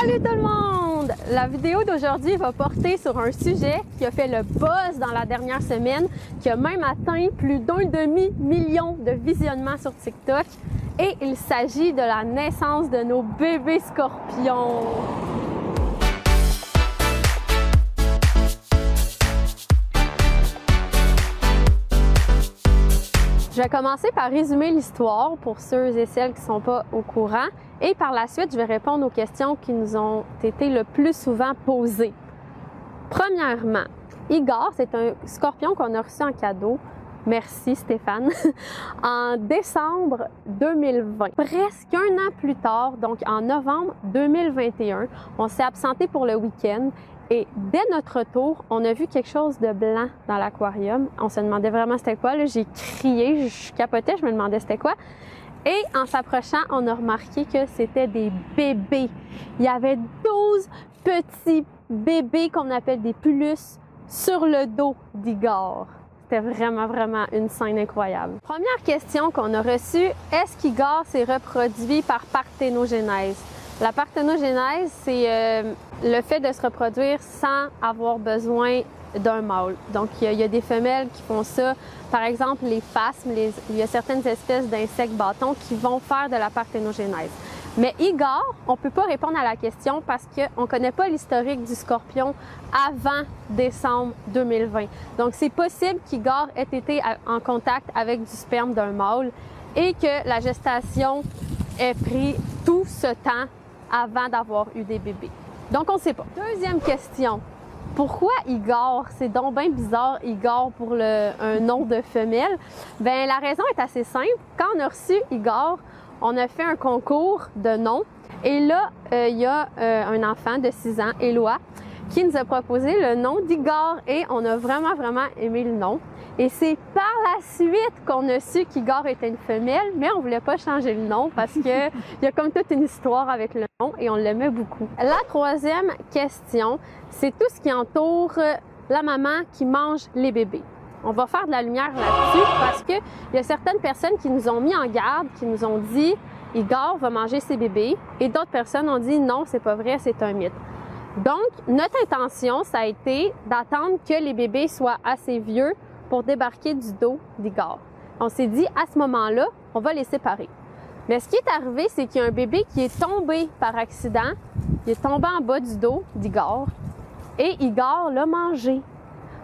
Salut tout le monde! La vidéo d'aujourd'hui va porter sur un sujet qui a fait le buzz dans la dernière semaine, qui a même atteint plus d'1,5 million de visionnements sur TikTok. Et il s'agit de la naissance de nos bébés scorpions. Je vais commencer par résumer l'histoire pour ceux et celles qui ne sont pas au courant et par la suite, je vais répondre aux questions qui nous ont été le plus souvent posées. Premièrement, Igor, c'est un scorpion qu'on a reçu en cadeau. Merci Stéphane. En décembre 2020. Presque un an plus tard, donc en novembre 2021, on s'est absenté pour le week-end. Et dès notre retour, on a vu quelque chose de blanc dans l'aquarium. On se demandait vraiment c'était quoi. J'ai crié, je capotais, je me demandais c'était quoi. Et en s'approchant, on a remarqué que c'était des bébés. Il y avait 12 petits bébés qu'on appelle des pullus sur le dos d'Igor. C'était vraiment une scène incroyable. Première question qu'on a reçue, est-ce qu'Igor s'est reproduit par parthénogenèse? La parthénogenèse, c'est le fait de se reproduire sans avoir besoin d'un mâle. Donc, il y a des femelles qui font ça. Par exemple, les phasmes, il y a certaines espèces d'insectes bâtons qui vont faire de la parthénogenèse. Mais Igor, on ne peut pas répondre à la question parce qu'on ne connaît pas l'historique du scorpion avant décembre 2020. Donc, c'est possible qu'Igor ait été en contact avec du sperme d'un mâle et que la gestation ait pris tout ce temps avant d'avoir eu des bébés. Donc, on ne sait pas. Deuxième question. Pourquoi Igor? C'est donc bien bizarre, Igor, pour un nom de femelle. Bien, la raison est assez simple. Quand on a reçu Igor, on a fait un concours de noms. Et là, il y a un enfant de 6 ans, Éloi, qui nous a proposé le nom d'Igor. Et on a vraiment aimé le nom. Et c'est par la suite qu'on a su qu'Igor était une femelle, mais on ne voulait pas changer le nom parce qu'il y a comme toute une histoire avec le nom et on l'aimait beaucoup. La troisième question, c'est tout ce qui entoure la maman qui mange les bébés. On va faire de la lumière là-dessus parce qu'il y a certaines personnes qui nous ont mis en garde, qui nous ont dit « Igor va manger ses bébés » et d'autres personnes ont dit « Non, c'est pas vrai, c'est un mythe ». Donc, notre intention, ça a été d'attendre que les bébés soient assez vieux pour débarquer du dos d'Igor. On s'est dit, à ce moment-là, on va les séparer. Mais ce qui est arrivé, c'est qu'il y a un bébé qui est tombé par accident. Il est tombé en bas du dos d'Igor et Igor l'a mangé.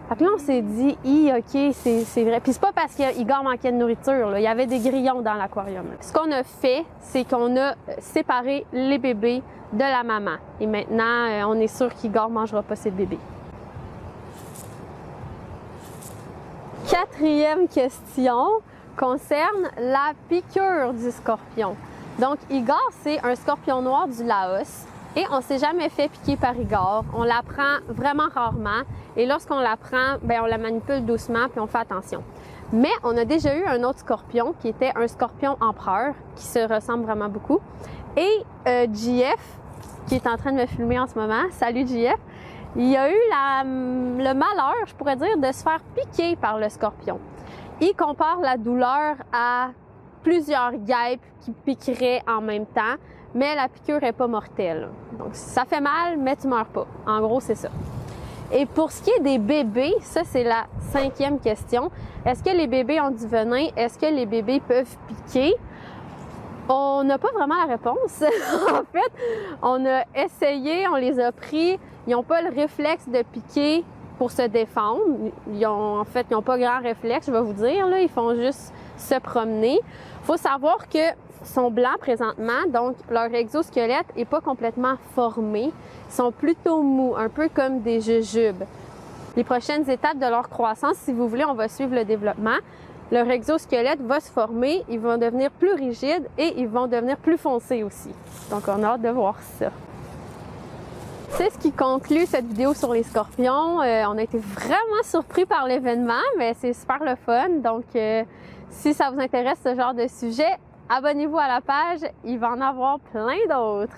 Fait que là, on s'est dit, OK, c'est vrai. Puis c'est pas parce qu'Igor manquait de nourriture, là. Il y avait des grillons dans l'aquarium. Ce qu'on a fait, c'est qu'on a séparé les bébés de la maman. Et maintenant, on est sûr qu'Igor ne mangera pas ses bébés. Quatrième question concerne la piqûre du scorpion. Donc, Igor, c'est un scorpion noir du Laos et on ne s'est jamais fait piquer par Igor. On la prend vraiment rarement et lorsqu'on la prend, on la manipule doucement puis on fait attention. Mais on a déjà eu un autre scorpion qui était un scorpion empereur qui se ressemble vraiment beaucoup. Et JF, qui est en train de me filmer en ce moment, salut JF, il a eu le malheur, je pourrais dire, de se faire piquer par le scorpion. Il compare la douleur à plusieurs guêpes qui piqueraient en même temps, mais la piqûre n'est pas mortelle. Donc, ça fait mal, mais tu ne meurs pas. En gros, c'est ça. Et pour ce qui est des bébés, ça, c'est la 5e question. Est-ce que les bébés ont du venin? Est-ce que les bébés peuvent piquer? On n'a pas vraiment la réponse. En fait, on a essayé, on les a pris. Ils n'ont pas le réflexe de piquer pour se défendre. Ils n'ont pas grand réflexe, je vais vous dire. Là. Ils font juste se promener. Il faut savoir qu'ils sont blancs présentement, donc leur exosquelette n'est pas complètement formé. Ils sont plutôt mous, un peu comme des jujubes. Les prochaines étapes de leur croissance, si vous voulez, on va suivre le développement. Leur exosquelette va se former, ils vont devenir plus rigides et ils vont devenir plus foncés aussi. Donc, on a hâte de voir ça. C'est ce qui conclut cette vidéo sur les scorpions. On a été vraiment surpris par l'événement, mais c'est super le fun. Donc, si ça vous intéresse ce genre de sujet, abonnez-vous à la page, il va en avoir plein d'autres.